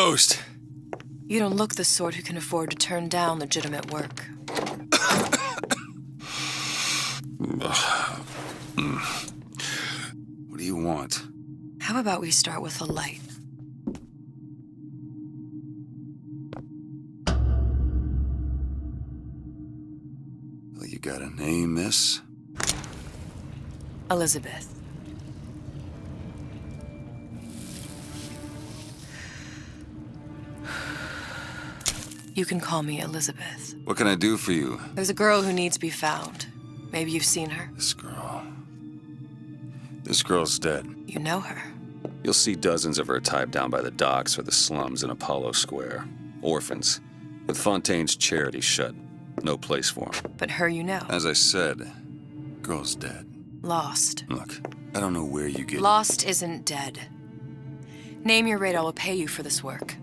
Toast. You don't look the sort who can afford to turn down legitimate work. What do you want? How about we start with a light? Well, you got a name, miss? Elizabeth. You can call me Elizabeth. What can I do for you? There's a girl who needs to be found. Maybe you've seen her. This girl. This girl's dead. You know her. You'll see dozens of her tied down by the docks or the slums in Apollo Square. Orphans. With Fontaine's charity shut. No place for them. But her you know. As I said, girl's dead. Lost. Look, I don't know where you get... Lost isn't dead. Name your rate, I will pay you for this work.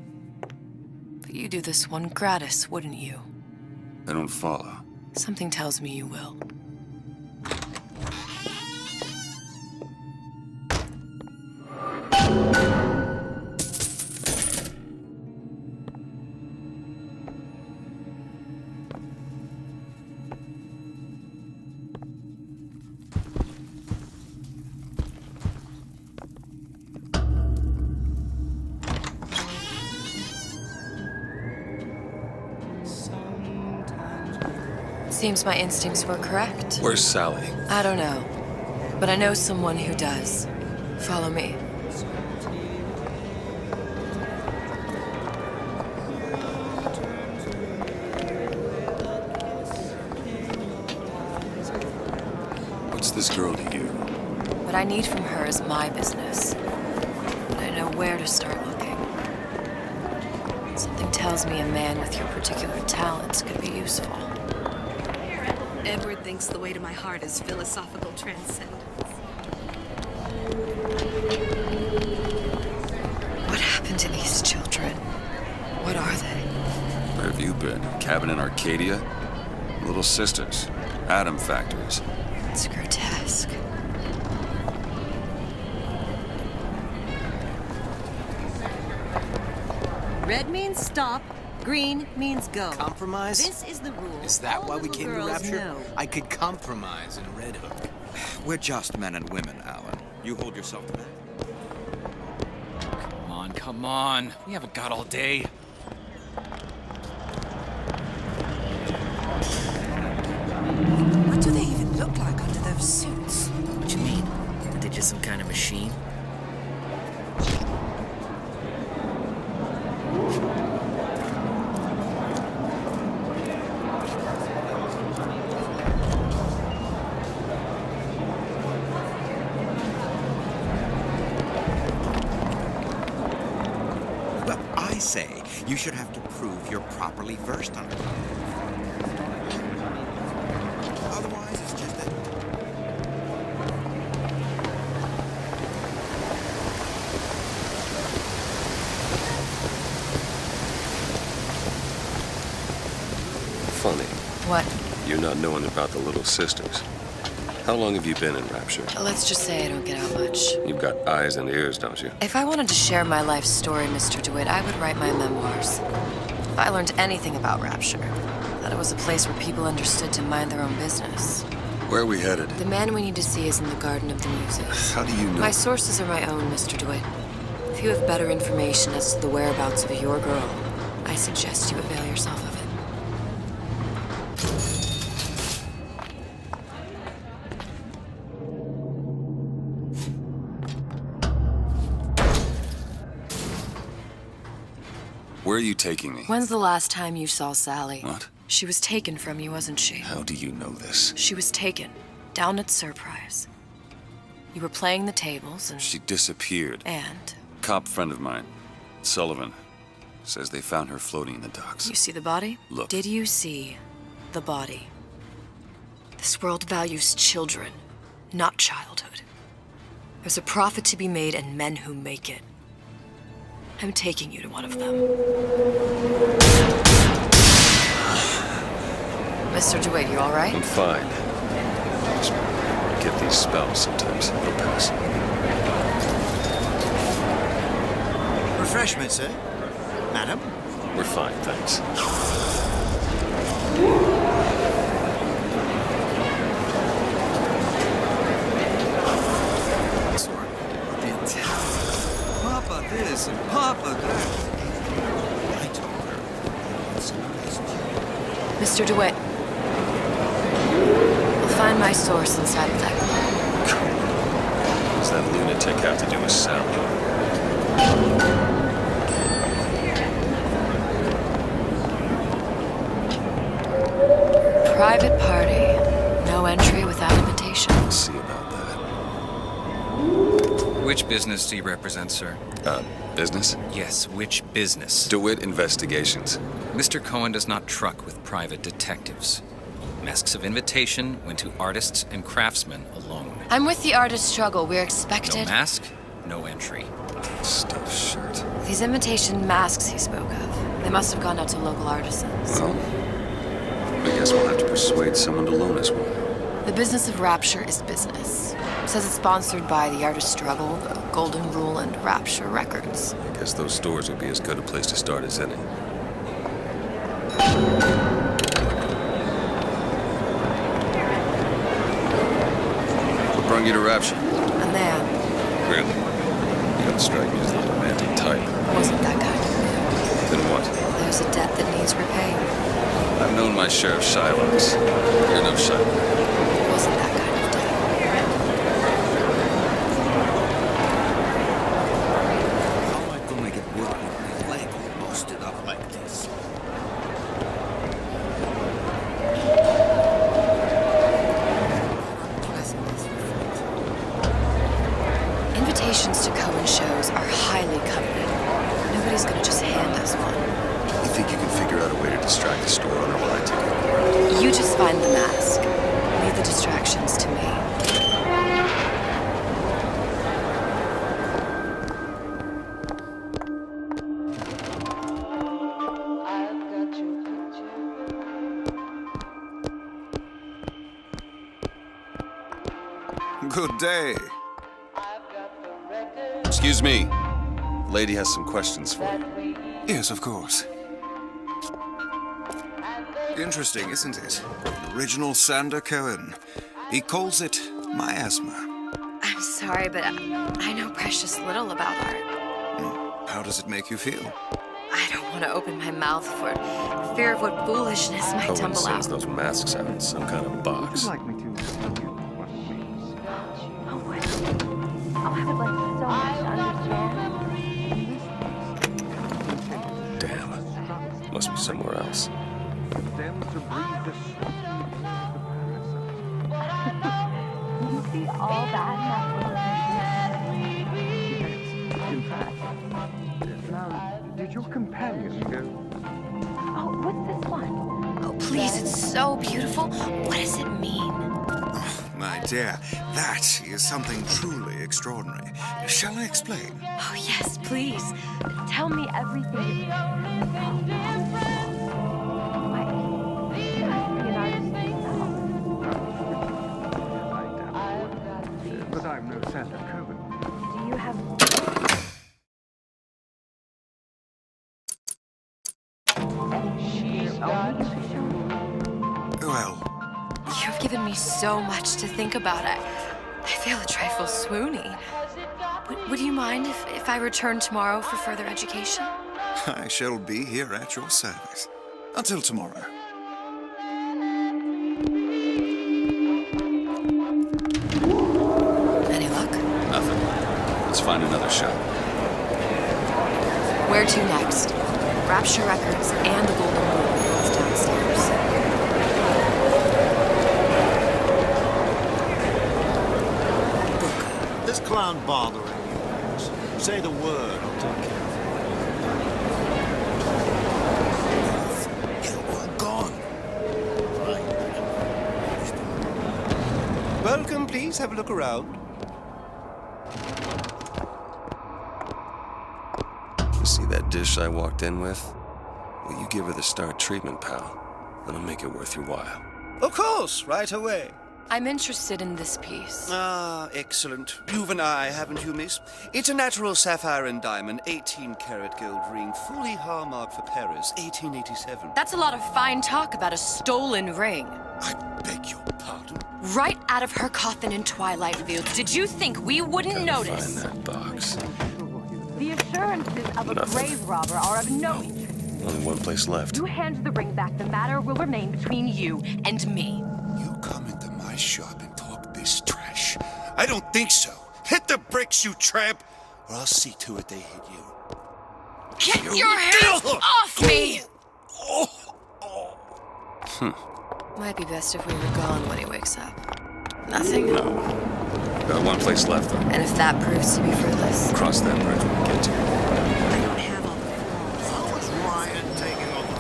But you do this one gratis, wouldn't you? I don't follow. Something tells me you will. Seems my instincts were correct. Where's Sally? I don't know, but I know someone who does. Follow me. What's this girl to you? What I need from her is my business. But I know where to start looking. Something tells me a man with your particular talents could be useful. Edward thinks the way to my heart is philosophical transcendence. What happened to these children? What are they? Where have you been? Cabin in Arcadia? Little sisters. Atom factories. It's grotesque. Red means stop, green means go. Compromise? This is the rule. Is that All why we little came to girls Rapture? know. I could compromise in Red Hook. We're just men and women, Alan. You hold yourself to that. Come on. We haven't got all day. What do they even look like under those suits? What you mean? Are they just some kind of machine? Well, I say you should have to prove you're properly versed on it. Otherwise, it's just that... Funny. What? You're not knowing about the little sisters. How long have you been in Rapture? Let's just say I don't get out much. You've got eyes and ears, don't you? If I wanted to share my life story, Mr. DeWitt, I would write my memoirs. If I learned anything about Rapture, that it was a place where people understood to mind their own business. Where are we headed? The man we need to see is in the Garden of the Muses. How do you know? My sources are my own, Mr. DeWitt. If you have better information as to the whereabouts of your girl, I suggest you avail yourself of it. Where are you taking me? When's the last time you saw Sally? What? She was taken from you, wasn't she? How do you know this? She was taken, down at Surprise. You were playing the tables and... She disappeared. And? Cop friend of mine, Sullivan, says they found her floating in the docks. You see the body? Look. Did you see the body? This world values children, not childhood. There's a profit to be made and men who make it. I'm taking you to one of them. Mr. DeWitt, you all right? I'm fine. Just get these spells sometimes. It'll pass. Refreshments, eh? Madam? We're fine, thanks. The Italian. Papa this and Papa that. I told her. It's a nice job. Mr. DeWitt. I'll find my source inside of that. What does that lunatic have to do with Sally? Private party. No entry without invitation. We'll see about that. Which business do you represent, sir? Business? Yes, which business? DeWitt Investigations. Mr. Cohen does not truck with private detectives. Masks of invitation went to artists and craftsmen alone. I'm with the artist struggle. We're No expected. mask, no entry. Stuffed shirt. These invitation masks he spoke of. They must have gone out to local artisans. Well, I guess we'll have to persuade someone to loan us one. The business of Rapture is business. Says it's sponsored by the Artist Struggle, the Golden Rule, and Rapture Records. I guess those stores would be as good a place to start as any. What brought you to Rapture? A man. Really? You don't strike me as the romantic type. Wasn't that kind of man. Then what? There's a debt that needs repaying. I've known my share of Shylocks. You're no Shylock. Wasn't that kind of debt. How am I gonna get work with my leg all busted up like this? Invitations to Cohen shows are highly coveted. Nobody's gonna just hand us one. You think you can figure out a way to distract the store owner while I take it? You just find the mask. Leave the distractions to me. Good day. Excuse me. The lady has some questions for you. Yes, of course. Interesting, isn't it? An original Sander Cohen. He calls it miasma. I'm sorry, but I know precious little about art. How does it make you feel? I don't want to open my mouth for fear of what foolishness might Cohen tumble sends out. those masks out in some kind of box. like me to tell you what it means? Oh, what? Oh, I would like so much to understand. Damn. Must be somewhere else. Them to breathe the sweet You see all that Yes, in fact. Now, did your companion go? Oh, what's this one? Oh, please, it's so beautiful. What does it mean? My dear, that is something truly extraordinary. Shall I explain? Oh, yes, please. Tell me everything. Why? Can I be an artist myself? I doubt it. But I'm no Sander Cohen. Do you have... Well, You've given me so much to think about. I feel a trifle swoony. Would you mind if I return tomorrow for further education? I shall be here at your service. Until tomorrow. Any luck? Nothing. Let's find another shop. Where to next? Rapture Records and the Golden Rule are both downstairs. This clown bothering you. Say the word, I'll take care of it. You're all gone. Welcome, please. Have a look around. You see that dish I walked in with? Will you give her the Star treatment, pal? That'll make it worth your while. Of course, right away. I'm interested in this piece. Ah, excellent. You've an eye, haven't you, miss? It's a natural sapphire and diamond, 18-karat gold ring, fully hallmarked for Paris, 1887. That's a lot of fine talk about a stolen ring. I beg your pardon? Right out of her coffin in Twilight Fields. Did you think we wouldn't notice? Find that box. The assurances of a Nothing. grave robber are of no interest. Only one place left. You hand the ring back, the matter will remain between you. You and me. You come into my shop and talk this trash? I don't think so. Hit the bricks, you tramp, or I'll see to it they hit you. Get your hands off me! Might be best if we were gone when he wakes up. Nothing? No. Got one place left, though. And if that proves to be fruitless? Cross that bridge when we get to it. I don't have all the flaws. How was Ryan taking on the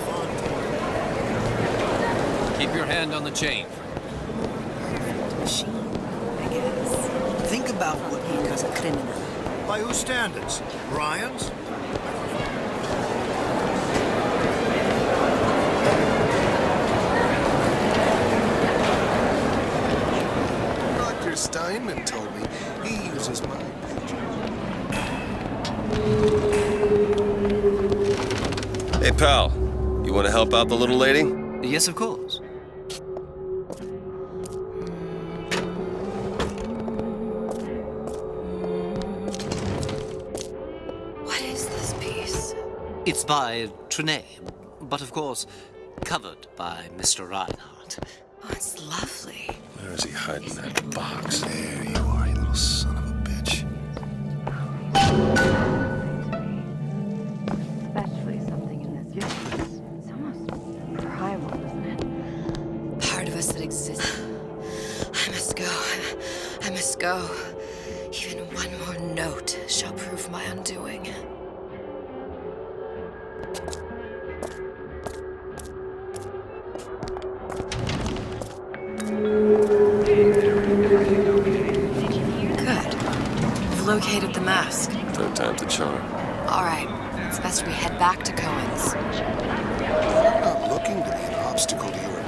fun? Keep your hand on the chain. Machine, I guess. Think about what He was a criminal. By whose standards? Ryan's? Dr. Steinman told me he uses my picture. Hey, pal. You want to help out the little lady? Yes, of course. What is this piece? It's by Trenet, but of course, covered by Mr. Reinhardt. Oh, it's lovely. Where is he hiding that box? There you are, you little son of a bitch. Especially something in this universe. It's almost primal, isn't it? Part of us that exists. I must go. I must go. Even one more note shall prove my undoing. Good. We've located the mask. Third time's the charm. All right. It's best we head back to Cohen's. Not looking to be an obstacle to your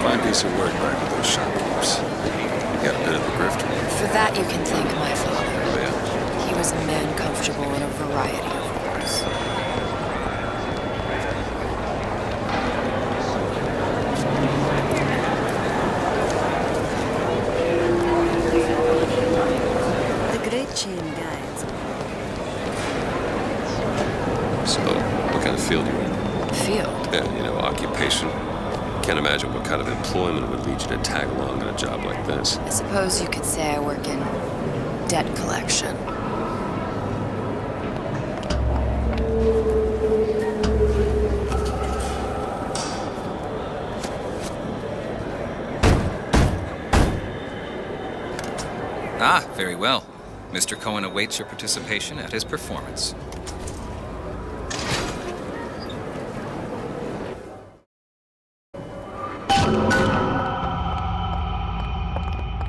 Fine piece of work back with those shopkeepers. You got a bit of the grift. For that, you can thank my father. Oh, yeah? He was a man comfortable in a variety of wars. The Great Chain Guides. So, what kind of field you in? Field? Yeah, you know, occupation. Can't imagine what kind of employment would lead you to tag along in a job like this. I suppose you could say I work in debt collection. Ah, very well. Mr. Cohen awaits your participation at his performance.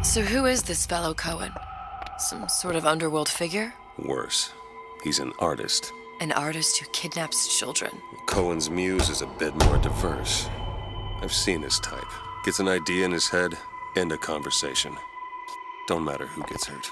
So who is this fellow Cohen? Some sort of underworld figure? Worse, he's an artist. An artist who kidnaps children. Cohen's muse is a bit more diverse. I've seen his type. Gets an idea in his head, end a conversation. Don't matter who gets hurt.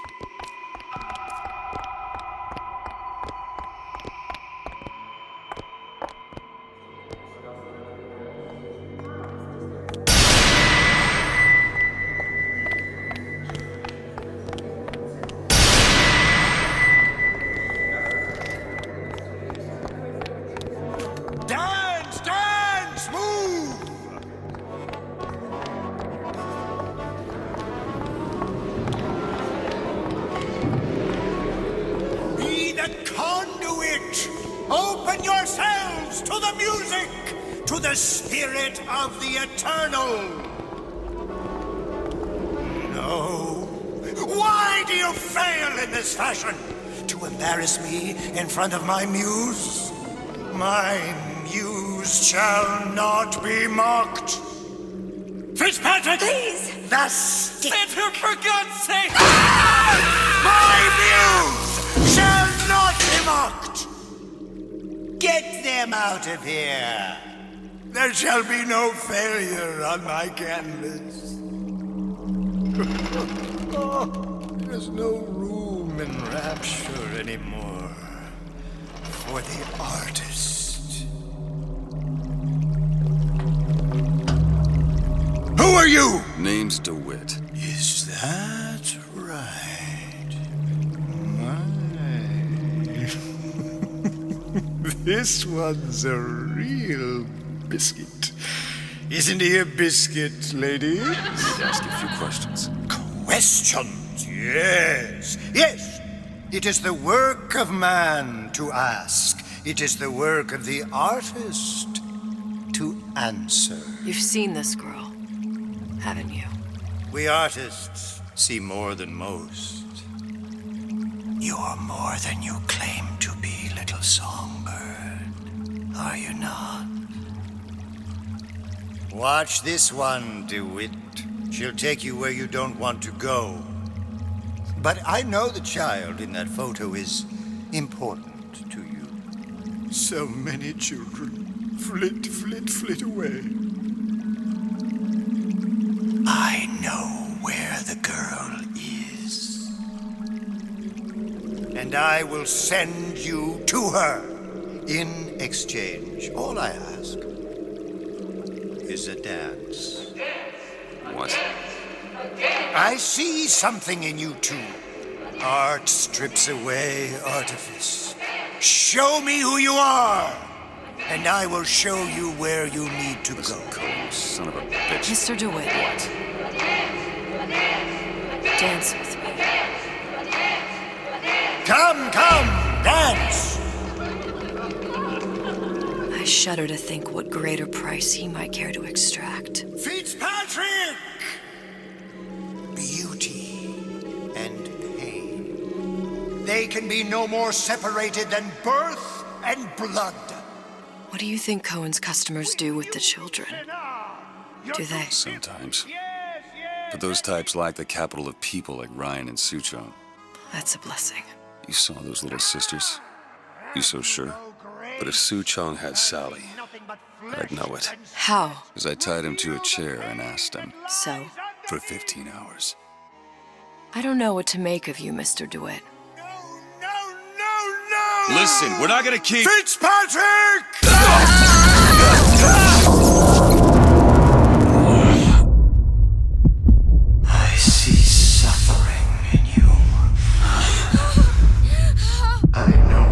Dance! Dance! Move! Be the conduit! Open yourselves to the music! To the spirit of the eternal! No. Why do you fail in this fashion? To embarrass me in front of my muse? My muse shall not be mocked. Fitzpatrick! Please! The stick! For God's sake! My muse shall not be mocked! Get them out of here! There shall be no failure on my canvas. There's no room in rapture anymore for the artist. Who are you? Name's DeWitt. Is that right? My. This one's a real biscuit. Isn't he a biscuit, lady? Ask a few questions. Questions, yes. Yes, it is the work of man to ask. It is the work of the artist to answer. You've seen this girl, haven't you? We artists see more than most. You are more than you claim to be, little songbird. Are you not? Watch this one, DeWitt. She'll take you where you don't want to go. But I know the child in that photo is important to you. So many children flit, flit, flit away. I know where the girl is. And I will send you to her. In exchange, all I ask is a dance. What? I see something in you two. Art strips away artifice. Show me who you are, and I will show you where you need to Listen, go. Cole, son of a bitch. Mr. DeWitt. What? Dance with me. Come, dance! I shudder to think what greater price he might care to extract. Fitzpatrick! Beauty and pain. They can be no more separated than birth and blood. What do you think Cohen's customers do with the children? Do they? Sometimes. But those types lack the capital of people like Ryan and Suchong. That's a blessing. You saw those little sisters? You so sure? But if Suchong had Sally, I'd know it. How? Because I tied him to a chair and asked him. So? For 15 hours. I don't know what to make of you, Mr. DeWitt. No! Listen, we're not gonna keep... Fitzpatrick! I see suffering in you. I know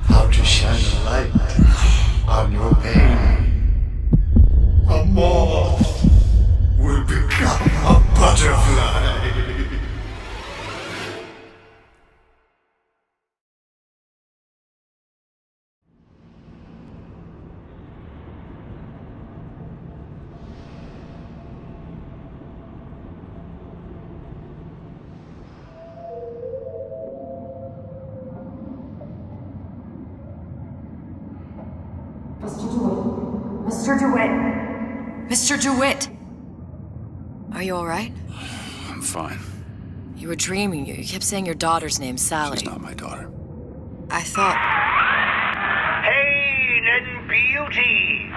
how to shine a light on your pain. A moth will become a butterfly. Mr. DeWitt! Mr. DeWitt! Are you all right? I'm fine. You were dreaming. You kept saying your daughter's name's Sally. She's not my daughter. I thought... Pain and beauty.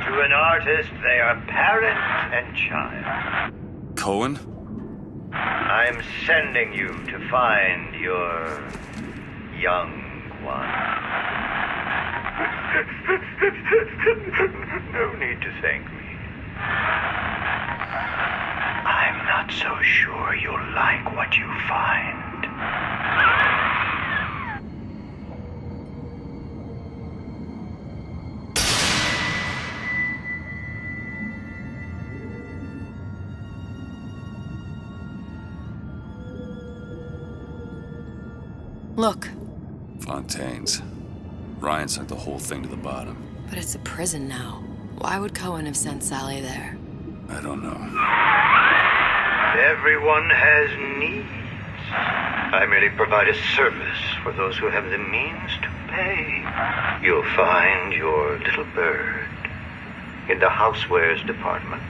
To an artist, they are parent and child. Cohen? I'm sending you to find your young one. No need to thank me. I'm not so sure you'll like what you find. Look. Fontaine's. Ryan sent the whole thing to the bottom. But it's a prison now. Why would Cohen have sent Sally there? I don't know. Everyone has needs. I merely provide a service for those who have the means to pay. You'll find your little bird in the housewares department.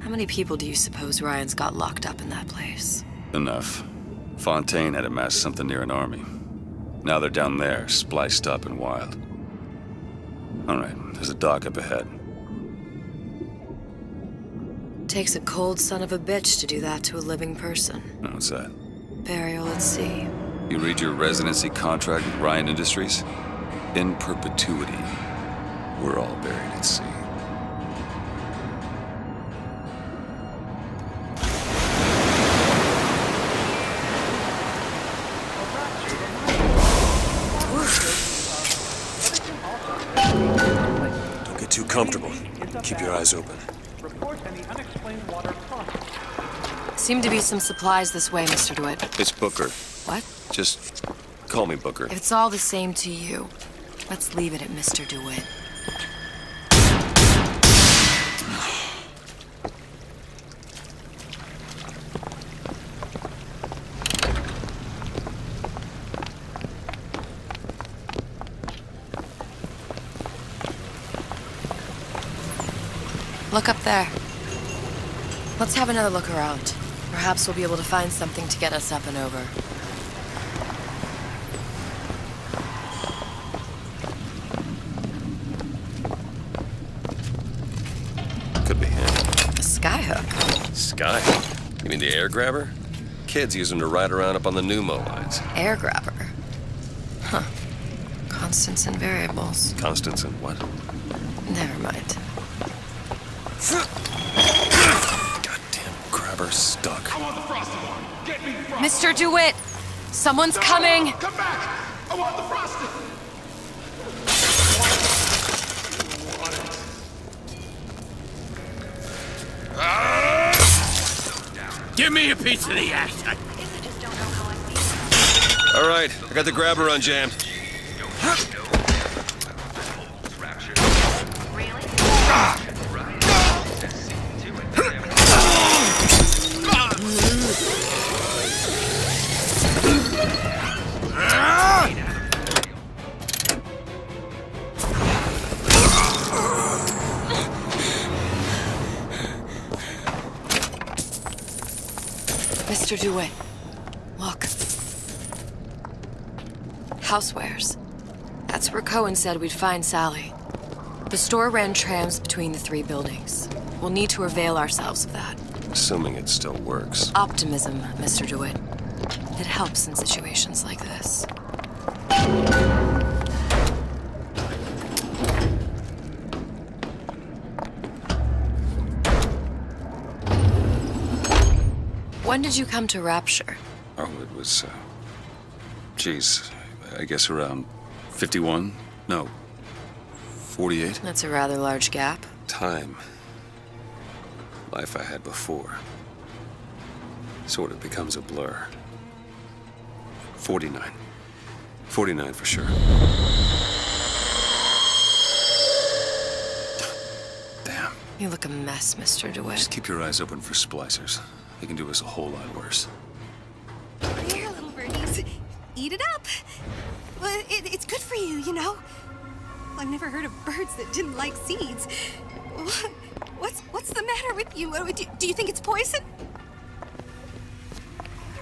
How many people do you suppose Ryan's got locked up in that place? Enough. Fontaine had amassed something near an army. Now they're down there, spliced up and wild. All right, there's a dock up ahead. Takes a cold son of a bitch to do that to a living person. What's that? Burial at sea. You read your residency contract with Ryan Industries? In perpetuity, we're all buried at sea. Don't get too comfortable. Keep your eyes open. Seem to be some supplies this way, Mr. DeWitt. It's Booker. What? Just call me Booker. If it's all the same to you, let's leave it at Mr. DeWitt. Look up there. Let's have another look around. Perhaps we'll be able to find something to get us up and over. Could be handy. A skyhook. Skyhook? You mean the air grabber? Kids use them to ride around up on the pneumo lines. Air grabber. Huh. Constants and variables. Constants and what? Never mind. Goddamn grabber stuck. I want the frosted one. Get me frosted. Mr. DeWitt! Someone's coming! Come back! I want the frosted. Give me a piece of the action. All right, I got the grabber unjammed. Mr. DeWitt, look. Housewares. That's where Cohen said we'd find Sally. The store ran trams between the three buildings. We'll need to avail ourselves of that. Assuming it still works. Optimism, Mr. DeWitt. It helps in situations like this. When did you come to Rapture? Oh, it was, geez, I guess around 51? No, 48? That's a rather large gap. Time. Life I had before. Sort of becomes a blur. 49. 49 for sure. Damn. You look a mess, Mr. DeWitt. Just keep your eyes open for splicers. They can do us a whole lot worse. Here, little birdies. Eat it up. Well, it's good for you, you know. I've never heard of birds that didn't like seeds. What's the matter with you? Do you think it's poison?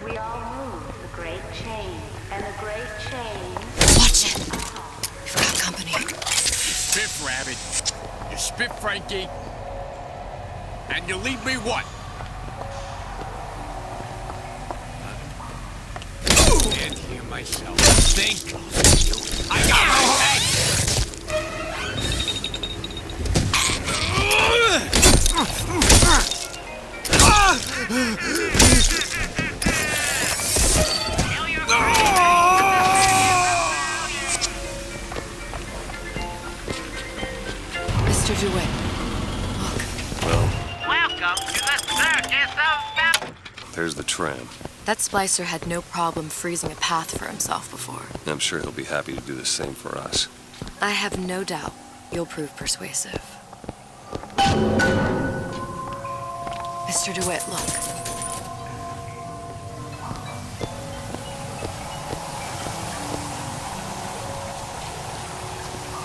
We all move the great chain, and the great chain... Watch it! We've got company. You spit, Rabbit. You spit, Frankie. And you leave me what? Can't hear myself think. I got my head! Mr. DeWitt, look. Well, welcome to the circus of... there's the tram. That splicer had no problem freezing a path for himself before. I'm sure he'll be happy to do the same for us. I have no doubt you'll prove persuasive. Mr. DeWitt, look.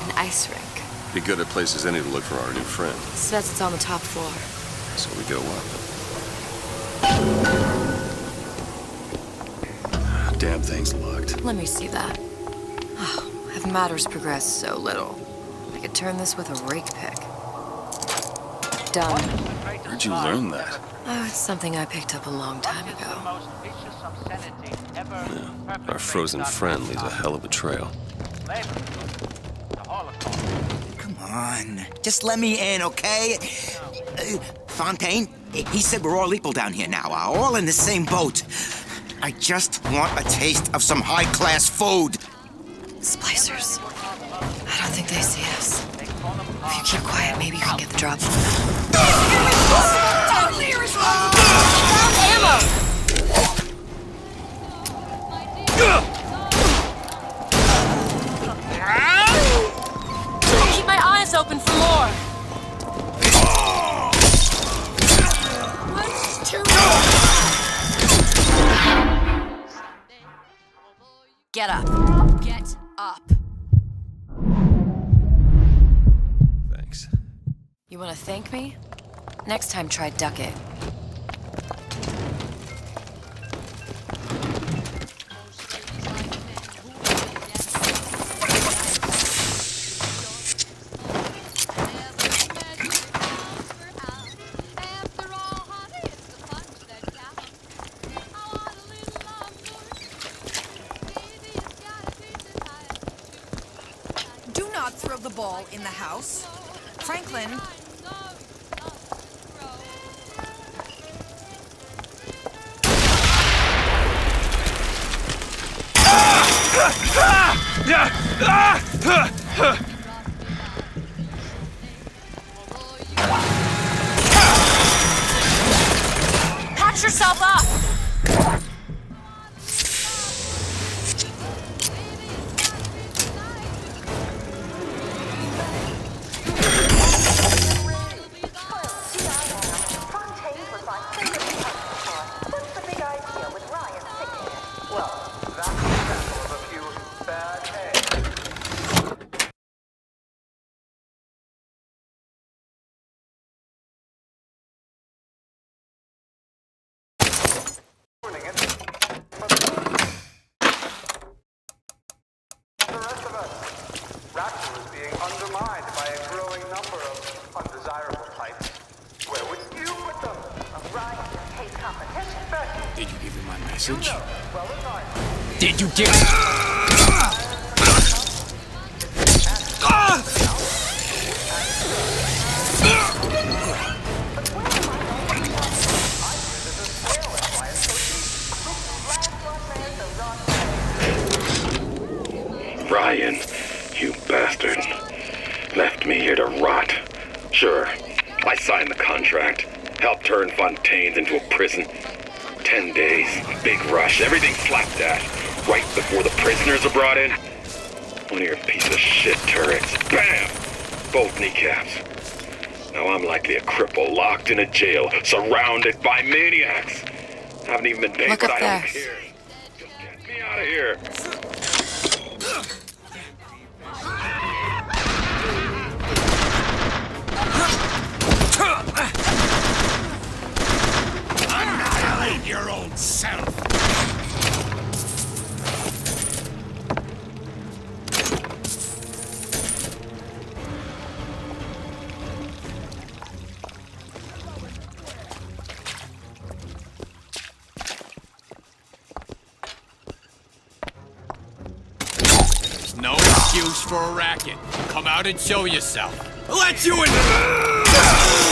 An ice rink. Be good at places any to look for our new friend. Says it's on the top floor. So we go up. Damn thing's locked. Let me see that. Oh, have matters progressed so little? I could could turn this with a rake pick. Done. Where'd you learn that? Oh, it's something I picked up a long time ago. Yeah, our frozen friend leaves a hell of a trail. Come on, just let me in, okay? Fontaine, he said we're all equal down here now, all in the same boat. I just want a taste of some high-class food. Splicers. I don't think they see us. If you keep quiet, maybe you can get the drop on them. Ammo! Keep my eyes open for more. Get up. Get up. Thanks. You want to thank me? Next time, try duck it. Do not throw the ball in the house. Franklin. Patch yourself up! Did you give him my message? Did you give Ryan, you bastard. Left me here to rot. Sure, I signed the contract. Helped turn Fontaine's into a prison. 10 days, big rush, everything slapped at. Right before the prisoners are brought in. One of your piece of shit turrets. Bam! Both kneecaps. Now I'm likely a cripple locked in a jail, surrounded by maniacs. Haven't even been paid, Look but up I there. don't care. Just get me out of here. annihilate your old self? There's no excuse for a racket. Come out and show yourself. Let you in.